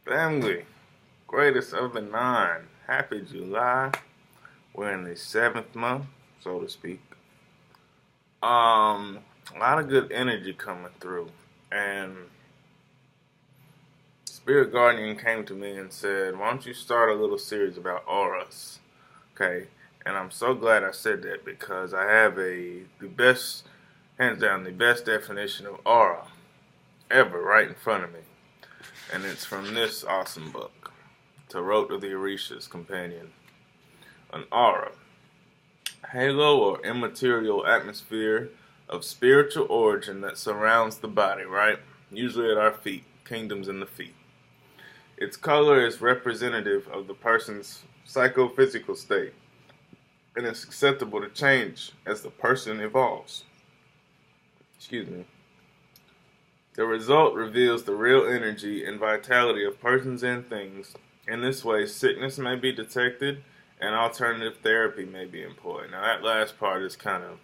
Family, greatest of the nine. Happy July. We're in the seventh month, so to speak. A lot of good energy coming through. And Spirit Guardian came to me and said, why don't you start a little series about auras? Okay. And I'm so glad I said that because I have the best, hands down, the best definition of aura ever right in front of me. And it's from this awesome book, Tarot of the Orishas Companion. An aura, halo or immaterial atmosphere of spiritual origin that surrounds the body, right? Usually at our feet, kingdoms in the feet. Its color is representative of the person's psychophysical state and is susceptible to change as the person evolves. Excuse me. The result reveals the real energy and vitality of persons and things. In this way, sickness may be detected and alternative therapy may be employed. Now, that last part is kind of,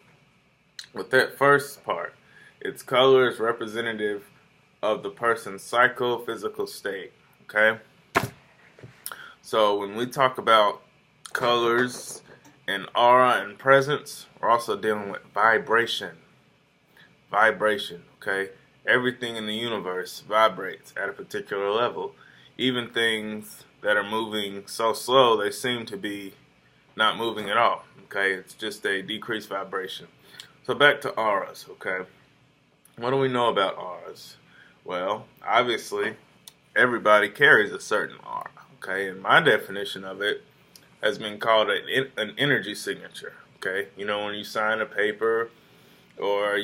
with that first part, its color is representative of the person's psychophysical state, okay? So, when we talk about colors and aura and presence, we're also dealing with vibration. Vibration, okay? Everything in the universe vibrates at a particular level. Even things that are moving so slow, they seem to be not moving at all, okay? It's just a decreased vibration. So back to auras, okay? What do we know about auras? Well, obviously, everybody carries a certain aura, okay? And my definition of it has been called an energy signature, okay? You know, when you sign a paper or,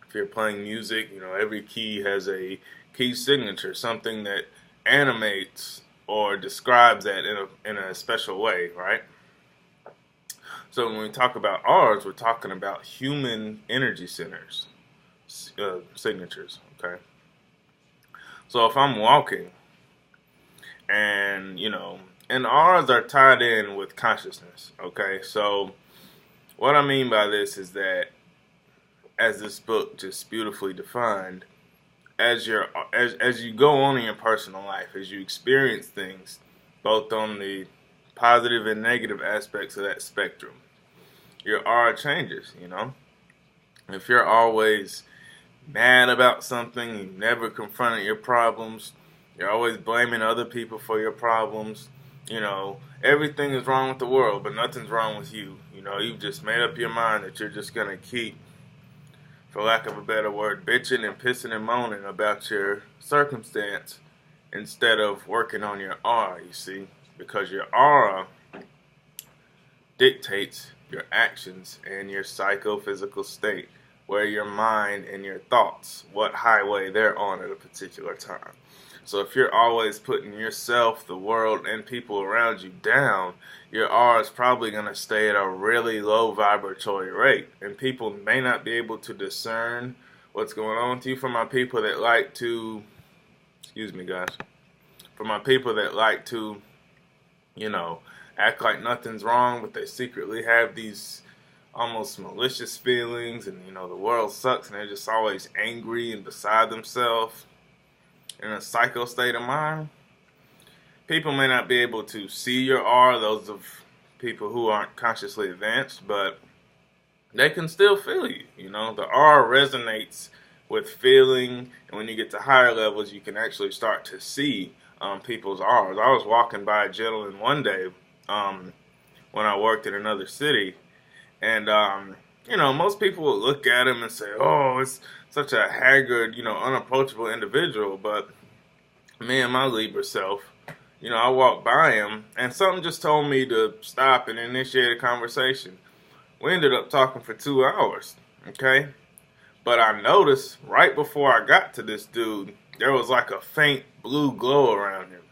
if you're playing music, every key has a key signature, something that animates or describes that in a special way, right? So when we talk about auras, we're talking about human energy centers, signatures, okay? So if I'm walking and, and auras are tied in with consciousness, okay? So what I mean by this is that, as this book just beautifully defined, as you go on in your personal life, as you experience things, both on the positive and negative aspects of that spectrum, your aura changes, If you're always mad about something, you never confronted your problems, you're always blaming other people for your problems, everything is wrong with the world, but nothing's wrong with you. You've just made up your mind that you're just going to keep, for lack of a better word, bitching and pissing and moaning about your circumstance instead of working on your aura, you see? Because your aura dictates your actions and your psychophysical state, where your mind and your thoughts, what highway they're on at a particular time. So if you're always putting yourself, the world, and people around you down, your aura is probably going to stay at a really low vibratory rate. And people may not be able to discern what's going on with you. For my people that like to, excuse me guys, for my people that like to, act like nothing's wrong, but they secretly have these almost malicious feelings, and the world sucks, and they're just always angry and beside themselves, in a psycho state of mind. People may not be able to see your aura, those of people who aren't consciously advanced, but they can still feel you. The aura resonates with feeling, and when you get to higher levels, you can actually start to see people's auras. I was walking by a gentleman one day when I worked in another city, and most people would look at him and say, "Oh, it's such a haggard, unapproachable individual." But me and my Libra self, I walked by him, and something just told me to stop and initiate a conversation. We ended up talking for 2 hours, okay? But I noticed right before I got to this dude, there was like a faint blue glow around him.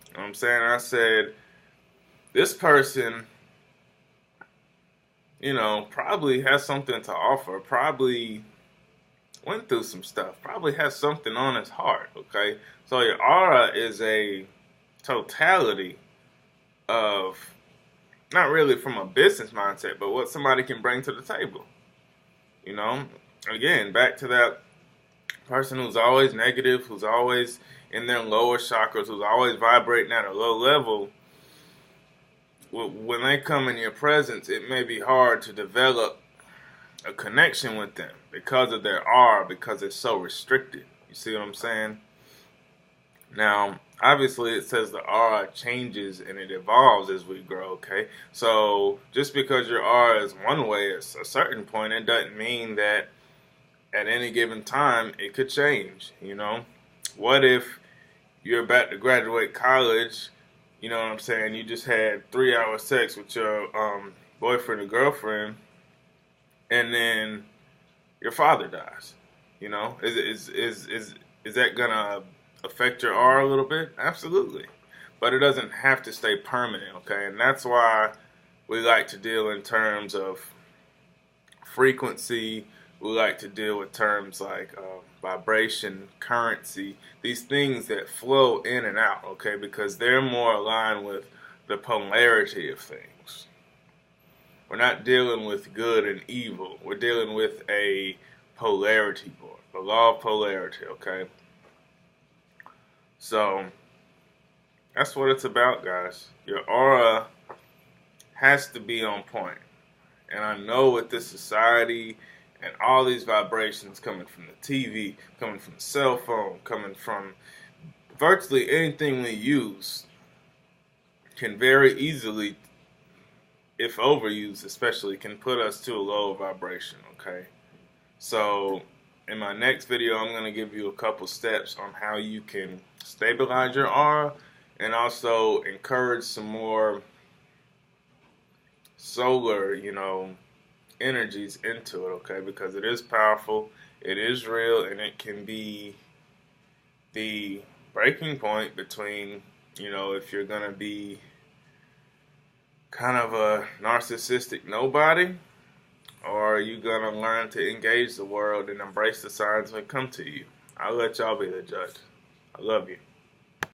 You know what I'm saying? I said, this person, probably has something to offer, probably went through some stuff, probably has something on his heart, okay? So your aura is a totality of, not really from a business mindset, but what somebody can bring to the table. Again, back to that person who's always negative, who's always in their lower chakras, who's always vibrating at a low level, when they come in your presence, it may be hard to develop a connection with them because of their aura, because it's so restricted. You see what I'm saying? Now, obviously, it says the aura changes and it evolves as we grow, okay? So, just because your aura is one way at a certain point, it doesn't mean that at any given time it could change, you know? What if you're about to graduate college, you know what I'm saying, you just had 3 hour sex with your boyfriend or girlfriend, and then your father dies? You know, is that gonna affect your aura a little bit? Absolutely, but it doesn't have to stay permanent, okay? And that's why we like to deal in terms of frequency. We like to deal with terms like vibration, currency, these things that flow in and out, okay? Because they're more aligned with the polarity of things. We're not dealing with good and evil. We're dealing with a polarity board, the law of polarity, okay? So that's what it's about, guys. Your aura has to be on point. And I know with this society and all these vibrations coming from the TV, coming from the cell phone, coming from virtually anything we use, can very easily, if overused especially, can put us to a low vibration, okay? So in my next video, I'm going to give you a couple steps on how you can stabilize your aura and also encourage some more solar, you know, energies into it, okay? Because it is powerful, it is real, and it can be the breaking point between, you know, if you're going to be kind of a narcissistic nobody, or are you going to learn to engage the world and embrace the signs that come to you? I'll let y'all be the judge. I love you.